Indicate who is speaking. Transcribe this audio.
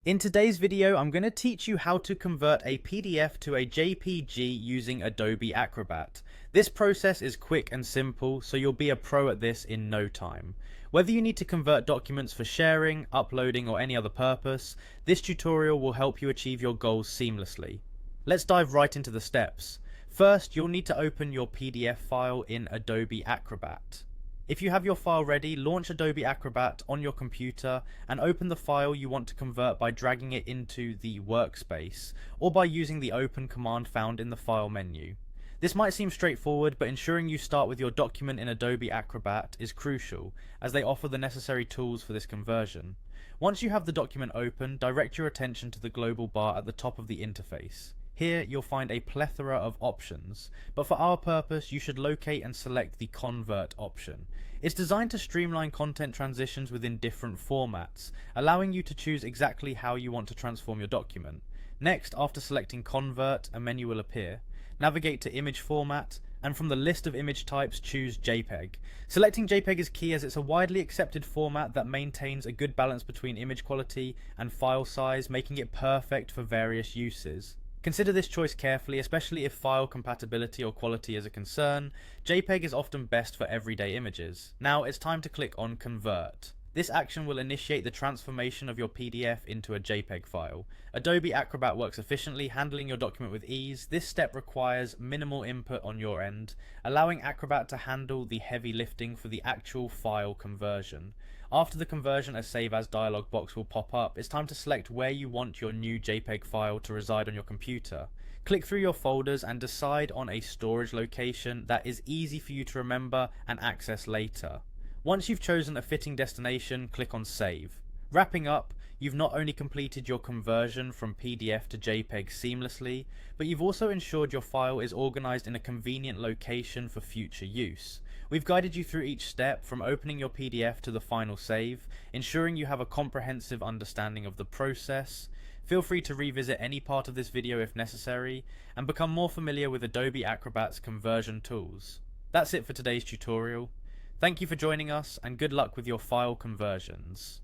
Speaker 1: In today's video, I'm going to teach you how to convert a PDF to a JPG using Adobe Acrobat. This process is quick and simple, so you'll be a pro at this in no time. Whether you need to convert documents for sharing, uploading, or any other purpose, this tutorial will help you achieve your goals seamlessly. Let's dive right into the steps. First, you'll need to open your PDF file in Adobe Acrobat. If you have your file ready, launch Adobe Acrobat on your computer and open the file you want to convert by dragging it into the workspace or by using the open command found in the file menu. This might seem straightforward, but ensuring you start with your document in Adobe Acrobat is crucial, as they offer the necessary tools for this conversion. Once you have the document open, direct your attention to the global bar at the top of the interface. Here you'll find a plethora of options, but for our purpose you should locate and select the Convert option. It's designed to streamline content transitions within different formats, allowing you to choose exactly how you want to transform your document. Next, after selecting Convert, a menu will appear. Navigate to Image Format, and from the list of image types choose JPEG. Selecting JPEG is key as it's a widely accepted format that maintains a good balance between image quality and file size, making it perfect for various uses. Consider this choice carefully, especially if file compatibility or quality is a concern. JPEG is often best for everyday images. Now it's time to click on Convert. This action will initiate the transformation of your PDF into a JPEG file. Adobe Acrobat works efficiently, handling your document with ease. This step requires minimal input on your end, allowing Acrobat to handle the heavy lifting for the actual file conversion. After the conversion, a Save As dialog box will pop up. It's time to select where you want your new JPEG file to reside on your computer. Click through your folders and decide on a storage location that is easy for you to remember and access later. Once you've chosen a fitting destination, click on Save. Wrapping up, you've not only completed your conversion from PDF to JPEG seamlessly, but you've also ensured your file is organized in a convenient location for future use. We've guided you through each step, from opening your PDF to the final save, ensuring you have a comprehensive understanding of the process. Feel free to revisit any part of this video if necessary, and become more familiar with Adobe Acrobat's conversion tools. That's it for today's tutorial. Thank you for joining us, and good luck with your file conversions.